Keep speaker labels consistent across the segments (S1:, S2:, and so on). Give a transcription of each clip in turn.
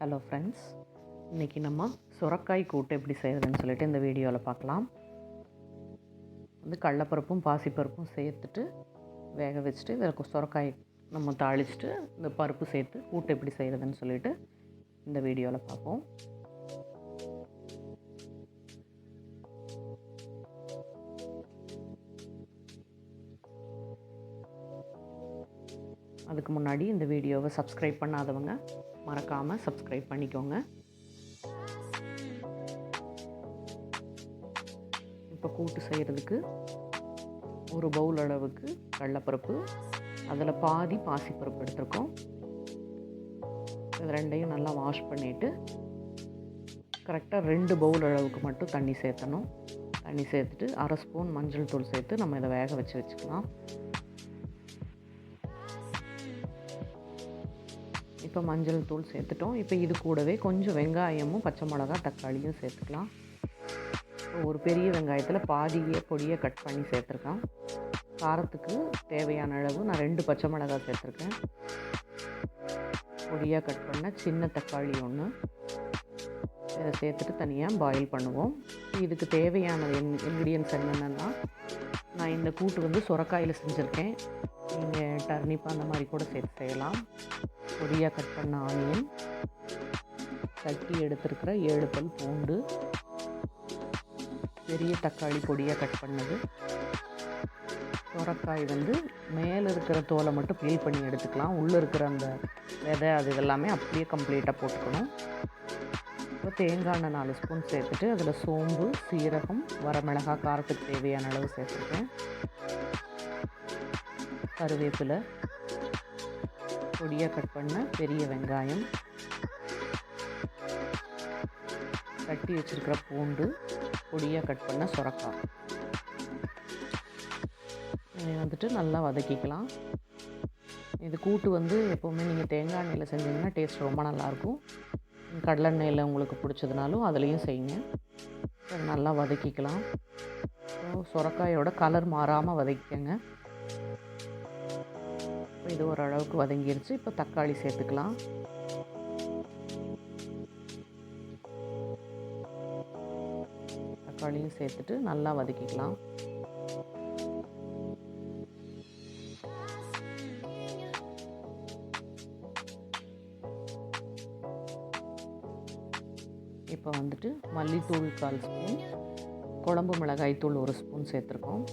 S1: Hello friends, இன்றைக்கி நம்ம சுரக்காய் கூட்டு எப்படி செய்கிறதுன்னு சொல்லிட்டு இந்த வீடியோவில் பார்க்கலாம். கடலைப்பருப்பும் பாசிப்பருப்பும் சேர்த்துட்டு வேக வச்சுட்டு இதில் சுரக்காய் நம்ம தாளிச்சிட்டு இந்த பருப்பு சேர்த்து கூட்டு எப்படி செய்கிறதுன்னு சொல்லிட்டு இந்த வீடியோவில் பார்ப்போம். அதுக்கு முன்னாடி இந்த வீடியோவை சப்ஸ்கிரைப் பண்ணாதவங்க மறக்காமல் சப்ஸ்கிரைப் பண்ணிக்கோங்க. இப்போ கூட்டு செய்கிறதுக்கு ஒரு பவுல் அளவுக்கு கடலைப்பருப்பு, அதில் பாதி பாசிப்பருப்பு எடுத்துருக்கோம். இது ரெண்டையும் நல்லா வாஷ் பண்ணிவிட்டு கரெக்டாக 2 பவுல் அளவுக்கு மட்டும் தண்ணி சேர்த்தணும். தண்ணி சேர்த்துட்டு 1/2 ஸ்பூன் மஞ்சள் தூள் சேர்த்து நம்ம இதை வேக வச்சுக்கலாம். இப்போ மஞ்சள் தூள் சேர்த்துட்டோம். இப்போ இது கூடவே கொஞ்சம் வெங்காயமும் பச்சை மிளகா தக்காளியும் சேர்த்துக்கலாம். ஒரு பெரிய வெங்காயத்தில் பாதியை பொடியை கட் பண்ணி சேர்த்துருக்கேன். காரத்துக்கு தேவையான அளவு நான் 2 பச்சை மிளகாய் சேர்த்துருக்கேன். பொடியாக கட் பண்ண சின்ன தக்காளி 1 இதை சேர்த்துட்டு தனியாக பாயில் பண்ணுவோம். இதுக்கு தேவையான இன்க்ரீடியன்ஸ் என்னென்னா, நான் இந்த கூட்டு சுரக்காயில் செஞ்சுருக்கேன். நீங்கள் டர்னிப் அந்த மாதிரி கூட சேர்த்து செய்யலாம். பொடியாக கட் பண்ண ஆனியன், தட்டி எடுத்துருக்கிற 7 பல் பூண்டு, பெரிய தக்காளி பொடியாக கட் பண்ணது, சுரக்காய் மேலே இருக்கிற தோலை மட்டும் பீல் பண்ணி எடுத்துக்கலாம். உள்ளே இருக்கிற அந்த விதை அது இதெல்லாமே அப்படியே கம்ப்ளீட்டாக போட்டுக்கணும். இப்போ தேங்காய் 4 ஸ்பூன் சேர்த்துட்டு அதில் சோம்பு, சீரகம், வரமிளகாய் காரத்துக்கு தேவையான அளவு சேர்த்துருக்கேன். கருவேப்பிலை, பொடியாக கட் பண்ண பெரிய வெங்காயம், தட்டி வச்சுருக்கிற பூண்டு, பொடியாக கட் பண்ண சுரக்காய் இதை நல்லா வதக்கிக்கலாம். இது கூட்டு எப்போவுமே நீங்கள் தேங்காய் எண்ணெயில் செஞ்சீங்கன்னா டேஸ்ட் ரொம்ப நல்லாயிருக்கும். கடலை எண்ணெயில் உங்களுக்கு பிடிச்சதுனாலும் அதுலேயும் செய்யுங்க. அதை நல்லா வதக்கிக்கலாம். சுரக்காயோட கலர் மாறாமல் வதக்கிக்கங்க. இது ஓரளவுக்கு வதங்கிருச்சு. இப்போ தக்காளி சேர்த்துக்கலாம். தக்காளியும் சேர்த்துட்டு நல்லா வதக்கிக்கலாம். இப்போ மல்லித்தூள் 1/4 ஸ்பூன், குழம்பு மிளகாய் தூள் 1 ஸ்பூன் சேர்த்துருக்கோம்.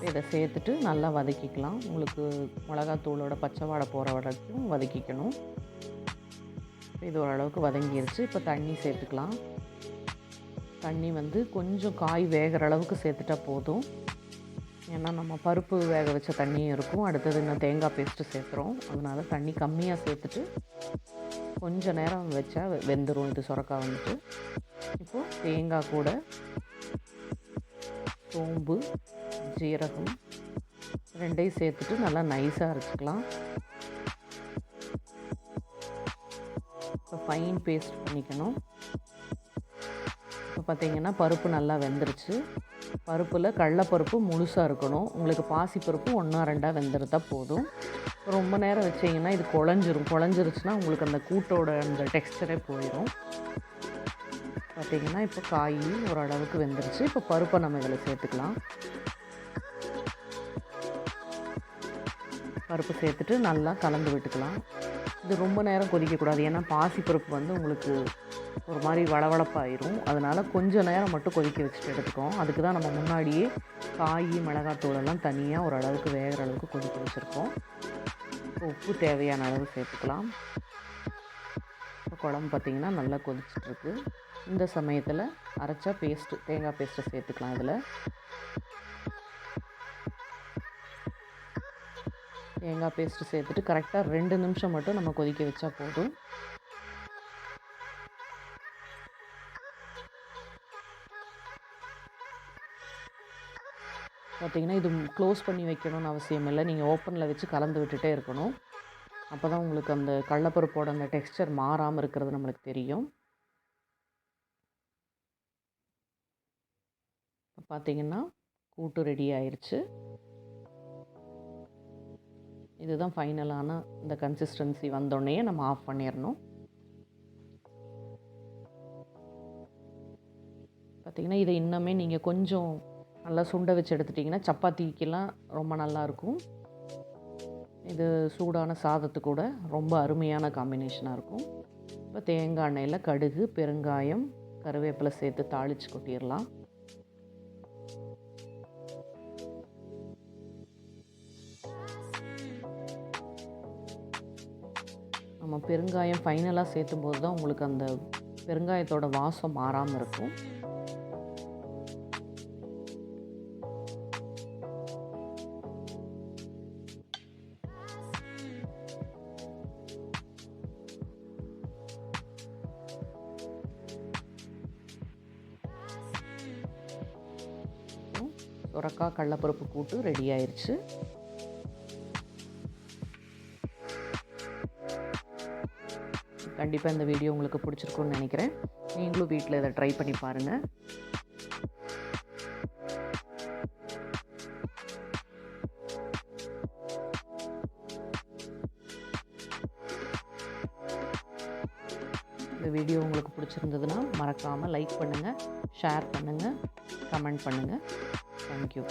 S1: இதை சேர்த்துட்டு நல்லா வதக்கிக்கலாம். உங்களுக்கு மிளகாத்தூளோட பச்சை வாடை போகிற வரைக்கும் வதக்கிக்கணும். இது ஓரளவுக்கு வதங்கிருச்சு. இப்போ தண்ணி சேர்த்துக்கலாம். தண்ணி கொஞ்சம் காய் வேகிற அளவுக்கு சேர்த்துட்டா போதும். ஏன்னா நம்ம பருப்பு வேக வச்ச தண்ணியும் இருக்கும். அடுத்தது இன்னும் தேங்காய் பேஸ்ட்டு சேர்த்துறோம். அதனால் தண்ணி கம்மியாக சேர்த்துட்டு கொஞ்சம் நேரம் வச்சா வெந்துடும். இது சுரக்காய் இப்போது தேங்காய் கூட சோம்பு, ஜீரகம் ரெண்டையும் சேர்த்துட்டு நல்லா நைஸாக அரைச்சிக்கலாம். இப்போ ஃபைன் பேஸ்ட் பண்ணிக்கணும். இப்போ பார்த்திங்கன்னா பருப்பு நல்லா வெந்துருச்சு. பருப்பில் கடலைப்பருப்பு முழுசாக இருக்கணும். உங்களுக்கு பாசிப்பருப்பு 1-2 வெந்துருந்தால் போதும். ரொம்ப நேரம் வச்சிங்கன்னா இது குழஞ்சிருச்சுன்னா உங்களுக்கு அந்த கூட்டோட அந்த டெக்ஸ்டரே போயிடும். பார்த்திங்கன்னா இப்போ காய் ஓரளவுக்கு வெந்துருச்சு. இப்போ பருப்பை நம்ம இதில் சேர்த்துக்கலாம். பருப்பு சேர்த்துட்டு நல்லா கலந்து விட்டுக்கலாம். இது ரொம்ப நேரம் கொதிக்கக்கூடாது. ஏன்னா பாசிப்பருப்பு உங்களுக்கு ஒரு மாதிரி வளவளப்பாயிரும். அதனால் கொஞ்சம் நேரம் மட்டும் கொதிக்க வச்சுட்டு எடுத்துக்கோம். அதுக்கு தான் நம்ம முன்னாடியே காய், மிளகாத்தூளெல்லாம் தனியாக ஓரளவுக்கு வேகிற அளவுக்கு கொதிக்க வச்சுருக்கோம். உப்பு தேவையான அளவு சேர்த்துக்கலாம். இப்போ குழம்பு பார்த்திங்கன்னா நல்லா கொதிச்சிட்ருக்கு. இந்த சமயத்தில் அரைச்ச தேங்காய் பேஸ்ட்டை சேர்த்துக்கலாம். இதில் தேங்காய் பேஸ்ட்டு சேர்த்துட்டு கரெக்டாக 2 நிமிஷம் மட்டும் நம்ம கொதிக்க வச்சா போதும். பார்த்திங்கன்னா இது க்ளோஸ் பண்ணி வைக்கணும்னு அவசியம் இல்லை. நீங்கள் ஓப்பனில் வச்சு கலந்து விட்டுட்டே இருக்கணும். அப்போ தான் உங்களுக்கு அந்த கடலைப்பருப்போட அந்த டெக்ஸ்சர் மாறாமல் இருக்கிறது நம்மளுக்கு தெரியும். பார்த்திங்கன்னா கூட்டு ரெடி ஆயிடுச்சு. இதுதான் ஃபைனலான இந்த கன்சிஸ்டன்சி வந்தோடனே நம்ம ஆஃப் பண்ணிடணும். பார்த்திங்கன்னா இதை இன்னுமே நீங்கள் கொஞ்சம் நல்லா சுண்ட வச்சு எடுத்துட்டிங்கன்னா சப்பாத்திக்கெல்லாம் ரொம்ப நல்லாயிருக்கும். இது சூடான சாதத்து கூட ரொம்ப அருமையான காம்பினேஷனாக இருக்கும். இப்போ தேங்காய் எண்ணெயில் கடுகு, பெருங்காயம், கருவேப்பிலை சேர்த்து தாளித்து கொட்டிடலாம். நம்ம பெருங்காயம் ஃபைனலாக சேர்த்தும்போது தான் உங்களுக்கு அந்த பெருங்காயத்தோட வாசம் மாறாமல் இருக்கும். சுரக்காய் கடலைப்பருப்பு கூட்டு ரெடி ஆயிடுச்சு. கண்டிப்பாக இந்த வீடியோ உங்களுக்கு பிடிச்சிருக்குன்னு நினைக்கிறேன். நீங்களும் வீட்டில் இதை ட்ரை பண்ணி பாருங்கள். இந்த வீடியோ உங்களுக்கு பிடிச்சிருந்ததுன்னா மறக்காமல் லைக் பண்ணுங்கள், ஷேர் பண்ணுங்கள், கமெண்ட் பண்ணுங்கள். தேங்க்யூ.